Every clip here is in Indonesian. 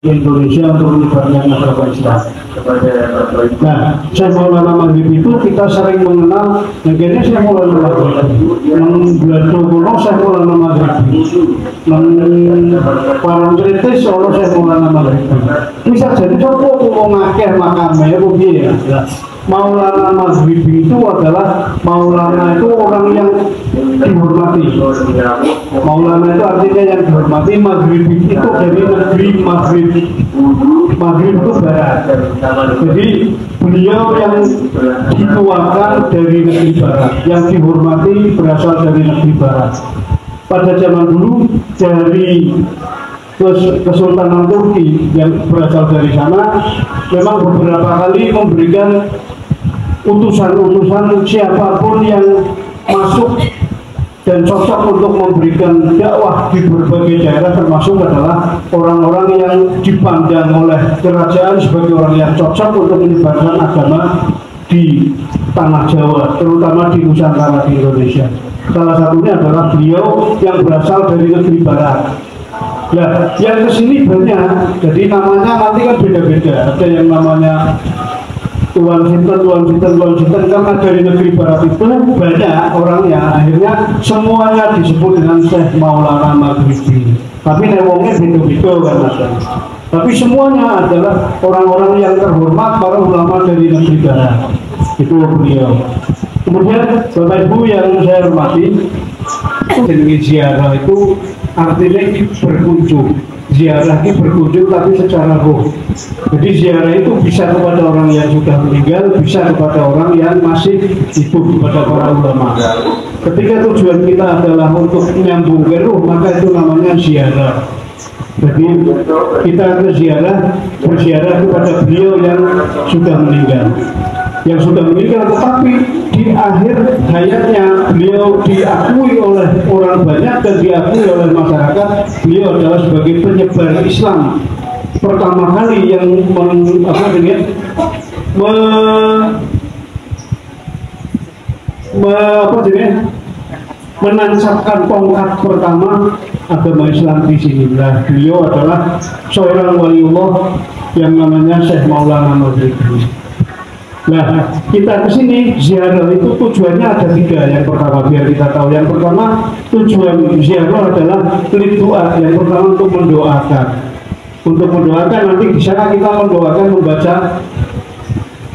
Indonesia untuk menyebarkan agama Islam. Nah, Syekh Maulana Maghrib itu kita sering mengenal, negara Syekh Maulana Maghrib, membantu kuno Syekh Maulana Maghrib, parang kritis oleh Syekh Maulana Maghrib. Bisa jadi coba ngakeh makamnya, ya. Maulana Maghrib itu adalah Maulana itu orang yang dihormati. Maulana itu artinya yang dihormati. Maghrib itu dari negeri Maghrib. Maghrib itu barat. Jadi beliau yang dituakan dari negeri barat, yang dihormati berasal dari negeri barat. Pada zaman dulu dari Kesultanan Turki yang berasal dari sana memang beberapa kali memberikan utusan-utusan siapapun yang masuk dan cocok untuk memberikan dakwah di berbagai daerah, termasuk adalah orang-orang yang dipandang oleh kerajaan sebagai orang yang cocok untuk menyebarkan agama di tanah Jawa, terutama di Nusantara di Indonesia. Salah satunya adalah beliau yang berasal dari negeri barat. Ya, yang kesini banyak, jadi namanya nanti kan beda-beda. Ada yang namanya Tuan Sinten, karena dari negeri barat itu banyak orangnya. Akhirnya semuanya disebut dengan Syekh Maulana Maghribi. Tapi newongnya beda-beda kan ada. Tapi semuanya adalah orang-orang yang terhormat, para ulama dari negeri barat. Itu beliau. Kemudian Bapak Ibu yang saya hormati, jenis ziarah itu artinya berkunjung. Ziarah ini berkunjung tapi secara roh. Jadi ziarah itu bisa kepada orang yang sudah meninggal, bisa kepada orang yang masih hidup, kepada para ulama. Ketika tujuan kita adalah untuk menyambung ke roh, maka itu namanya ziarah. Jadi kita berziarah kepada beliau yang sudah meninggal. Yang sudah meninggal, tetapi di akhir hayatnya beliau diakui oleh orang banyak dan diakui oleh masyarakat. Beliau adalah sebagai penyebar Islam pertama kali yang menancapkan tongkat pertama agama Islam di sini. Nah, beliau adalah seorang waliullah yang namanya Syekh Maulana Maghribi. Nah, kita kesini ziarah itu tujuannya ada 3. Yang pertama biar kita tahu. Yang pertama tujuan ziarah adalah lidua. Yang pertama untuk mendoakan. Untuk mendoakan nanti di sana kita mendoakan membaca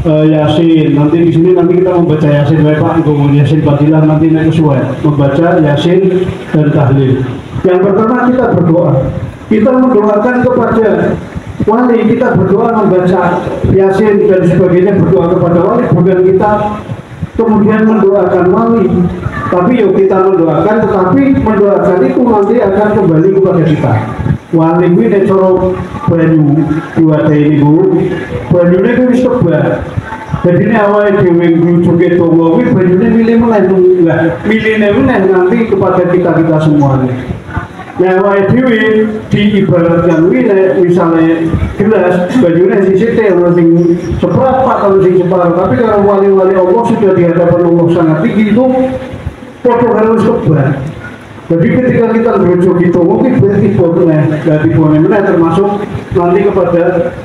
Yasin. Nanti di sini nanti kita membaca Yasin. Pak, Yasin Fadilah nanti naik sesuai membaca Yasin dan tahlil. Yang pertama kita berdoa. Kita mendoakan kepada wali, kita berdoa membaca Yasin dan sebagainya, berdoa kepada wali, bukan kita kemudian mendoakan wali. Tapi yuk kita mendoakan, tetapi mendoakan itu nanti akan kembali kepada kita. Wali ini necoro banyu diwadahi ibu, banyu ini wis tebak. Jadi ini awalnya diwing juga tunggu, banyu ini milih nanti kepada kita semuanya. Nah, dewi diibaratkan misalnya gelas bajunya sisi orang sing seberapa kalau sing separuh, tapi kalau wali-wali Allah sudah di hadapan Allah sangat tinggi itu foto harus sebar. Jadi ketika kita berujuk itu mungkin berarti boleh termasuk nanti kepada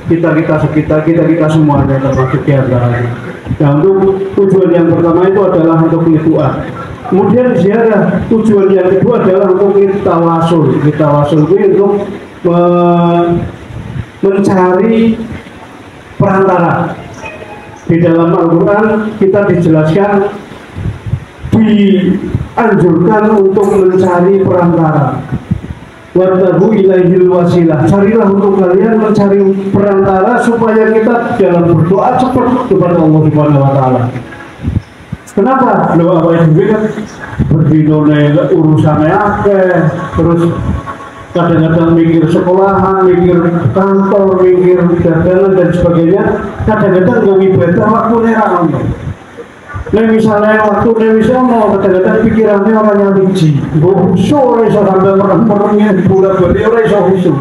kita sekitar kita semuanya termasuk diantaranya. Nah, untuk tujuan yang pertama itu adalah untuk doa. Kemudian ziarah, tujuan yang kedua adalah untuk tawasul. Tawasul itu untuk mencari perantara. Di dalam Al-Quran kita dijelaskan, dianjurkan untuk mencari perantara. Wabtagu ilaihil wasilah. Carilah untuk kalian mencari perantara supaya kita dalam berdoa cepat kepada Allah Subhanahu wa Ta'ala. Kenapa? Lo apa yang kan berdinone urusannya akeh, terus kadang-kadang mikir sekolahan, mikir kantor, mikir dagangan dan sebagainya. Kadang-kadang gak ibadah waktu nerang. Nah misalnya waktu newisono, kadang-kadang pikirannya orang yang tinggi. Sore sampai merengnya bulat-bulat orang yang khusyuk.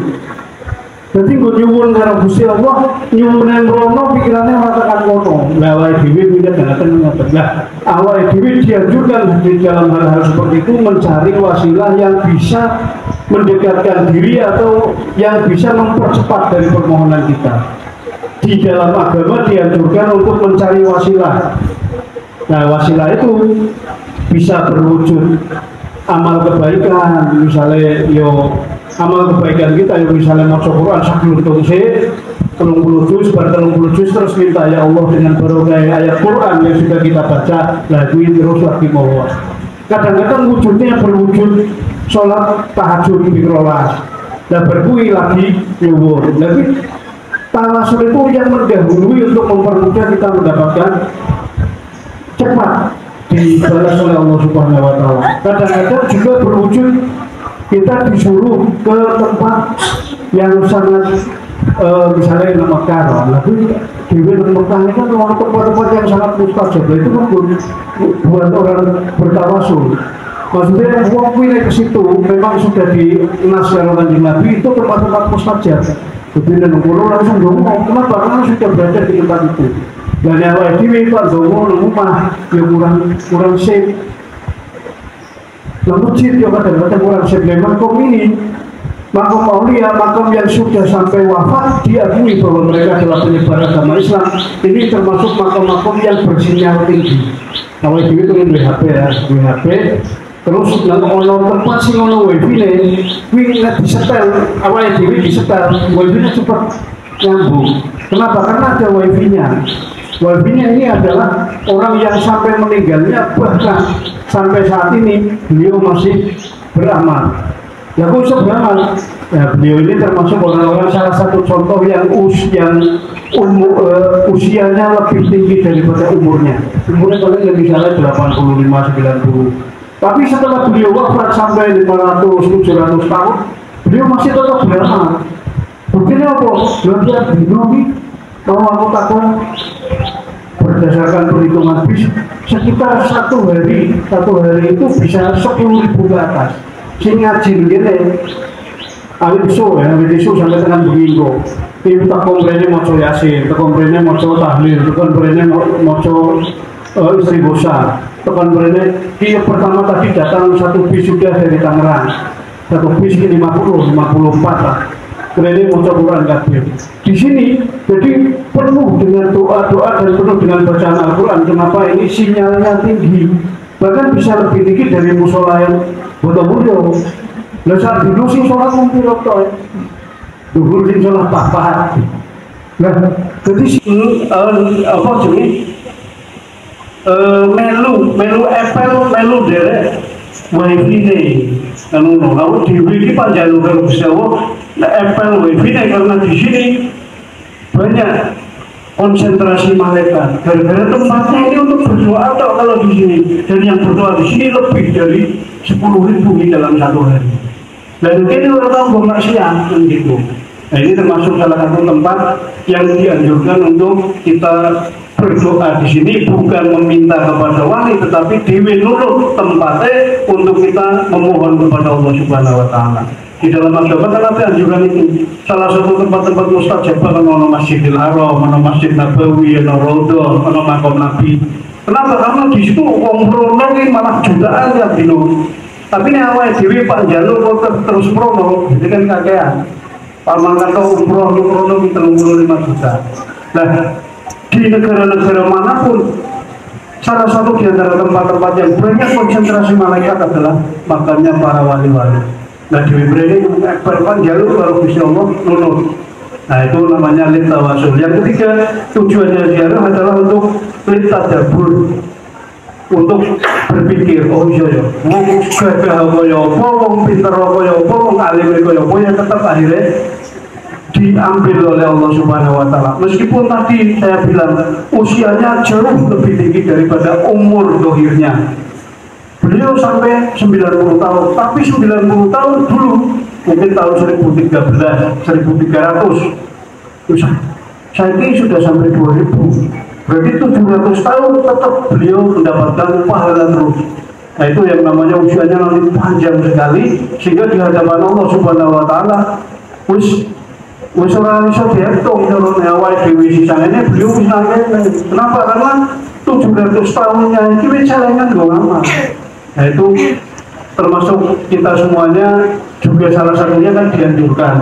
Jadi gue nyuwun karena Gusti Allah, nyuwun yang rono pikirannya mengatakan kono. Nah, awal dewi punya datang mengatakan, nah, awal dewi dianjurkan di dalam hal-hal seperti itu mencari wasilah yang bisa mendekatkan diri atau yang bisa mempercepat dari permohonan kita. Di dalam agama dianjurkan untuk mencari wasilah. Nah, wasilah itu bisa berwujud amal kebaikan, misalnya amal kebaikan kita misalnya maca Quran sakluntung se 30 juz, bar 30 juz terus minta ya Allah dengan barokah ayat Quran yang sudah kita baca, lagu terus lagi mau. Kadang-kadang wujudnya berwujud sholat tahajud di rolas, dan berkui lagi nyuwun. Tapi tawasul itu yang mendahului untuk mempermudah kita mendapatkan cepat dibalas oleh Allah Subhanahu wa Ta'ala. Kadang-kadang juga berwujud kita disuruh ke tempat yang sangat misalnya di Mekah, tapi di Mekah ini kan tempat-tempat yang sangat mustajab, itu kan buat orang bertawasul. Maksudnya uang pilih ke situ memang sudah dinasihatkan di Nabi, itu tempat-tempat mustajab. Jadi nunggu langsung ngomong, kenapa? Karena sudah berada di tempat itu. Dan yang lain ini Pak Dongo rumah yang kurang safe. Namun sih dia kadang-kadang kurang safe. Makom ini, makom Aulia, makom yang sudah sampai wafat diakui bahwa mereka adalah penyebar agama Islam. Ini termasuk makom-makom yang bersinyal tinggi. Kalau itu WHP ya, WHP. Terus yang ono tempat sih ono wifi nih, wifi disetel, awalnya wifi disetel, wifi-nya cepat nyambung. Kenapa? Karena ada wifi-nya. Wifi-nya ini adalah orang yang sampai meninggalnya, bahkan sampai saat ini beliau masih beramal. Ya kok bisa beramal? Ya beliau ini termasuk orang-orang salah satu contoh yang usianya lebih tinggi daripada umurnya. Umurnya paling misalnya 85-90. Tapi setelah beliau wafat sampai 500-700 tahun, beliau masih tetap beramal. Buktinya apa? Belajar binomi, mau aku takut berdasarkan perhitungan bis, sekitar satu hari itu bisa 10.000 ke atas. Sing ngaji begini, awal isu sampai dengan begini. Ini tak komplainnya mau yasin, tak komplainnya mau tahlil, tak komplainnya mau istri bosan. Tekan berene, dia pertama tadi datang satu bis sudah dari Tangerang, satu bis ke 54 lah. Berene mau Quran kabeh. Di sini jadi penuh dengan doa-doa dan penuh dengan bacaan Al-Quran. Kenapa ini sinyalnya tinggi? Bahkan bisa lebih tinggi dari musola yang bodoh-bodoh. Nah saat dulu sih sholat mungkin waktu dulu sih sholat papat. Nah jadi apa sih? melu Apple melu derek wifi nih anu kalau di wifi panjang kalau bisa Apple wifi nih karena di sini banyak konsentrasi malaikat gara-gara tempatnya ini untuk berdoa atau kalau di sini dan yang berdoa di sini lebih dari 10.000 di dalam satu hari dan ini orang tahu maksiat gitu. Nah ini termasuk salah satu tempat yang dianjurkan untuk kita berdoa di sini bukan meminta kepada wali tetapi dewi nurut tempatnya untuk kita memohon kepada Allah Subhanahu wa Ta'ala. Di dalam agama kan ada anjuran itu. Salah satu tempat-tempat mustajab kan ono Masjidil Haram, ono Masjid Nabawi, ono Raudhah, ono makam Nabi. Kenapa? Karena di situ wong rono malah jutaan ya bino. Tapi ini awal dewi Pak Jalur terus prono, jadi kan kakean. Paman kata umroh prono 35 juta. Nah di negara-negara manapun salah satu di antara tempat-tempat yang banyak konsentrasi malaikat adalah makamnya para wali-wali. Nah di Wibrani berpan jalur kalau bisa Allah nurut. Nah itu namanya lit tawasul. Yang ketiga tujuannya ziarah adalah untuk lit tadabbur, untuk berpikir oh iya ya wong gagah kaya apa, wong pinter kaya apa, wong alim kaya apa, yang tetap akhirnya diambil oleh Allah Subhanahu wa Ta'ala. Meskipun tadi saya bilang usianya jauh lebih tinggi daripada umur dohirnya. Beliau sampai 90 tahun, tapi 90 tahun dulu mungkin tahun 1013, 1300. Saya ini sudah sampai 2000. Berarti 700 tahun tetap beliau mendapatkan pahala terus. Nah itu yang namanya usianya nanti panjang sekali sehingga di hadapan Allah Subhanahu wa Ta'ala wis ora iso dihitung kalau awal dewi sisanya beliau misalnya kenapa? Karena 700 tahunnya ini celengan gak lama. Nah itu termasuk kita semuanya juga salah satunya kan dianjurkan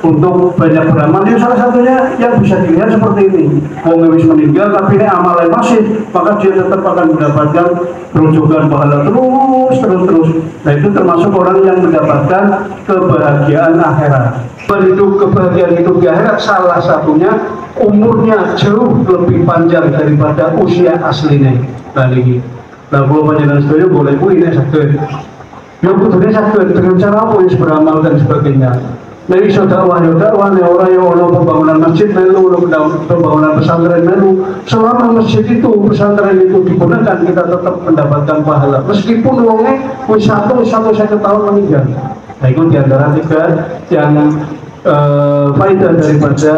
untuk banyak beramal. Ya salah satunya yang bisa dilihat seperti ini, wong wis meninggal tapi ini amalnya masih, maka dia tetap akan mendapatkan rujukan pahala terus. Nah itu termasuk orang yang mendapatkan kebahagiaan akhirat. Berhidup kebahagiaan hidup di akhirat salah satunya umurnya jauh lebih panjang daripada usia aslinya. Lagi nah kalau panjangan setuju boleh ini sakit ya butuhnya sakit dengan cara apa yang beramal dan sebagainya. Nah iso dakwah orang yang ono pembangunan masjid melu, pembangunan pesantren melu, selama masjid itu pesantren itu digunakan kita tetap mendapatkan pahala meskipun wongnya wis satu tahun meninggal. Nah itu diantara tiga yang faedah daripada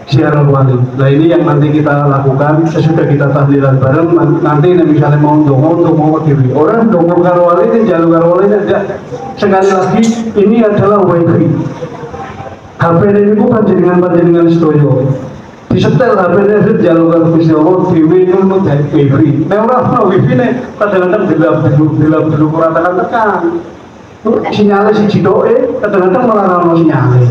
syiarul wali. Nah ini yang nanti kita lakukan sesudah kita tahlilan bareng. Nanti misalnya mau dongo diri orang dongo karo wali ini jalur karo wali ini ada. Sekali lagi ini adalah wifi. HP ini bukan panjenengan setuju. Di setel HP ini jalur karo Gusti Allah dhewe itu dari wifi. Nah ora wifi ini kadang-kadang dilap dulu ratakan tekan. Sinyalnya si cidoke kadang-kadang malah ono sinyalnya.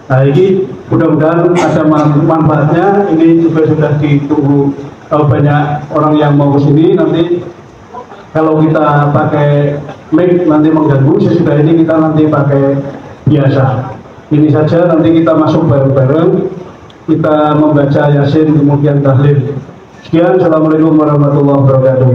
Nah ini mudah-mudahan ada manfaatnya. Ini juga sudah ditunggu banyak orang yang mau ke sini. Nanti kalau kita pakai mic nanti mengganggu. Sesudah ini kita nanti pakai biasa. Ini saja, nanti kita masuk bareng-bareng. Kita membaca Yasin kemudian tahlil. Sekian, assalamualaikum warahmatullahi wabarakatuh.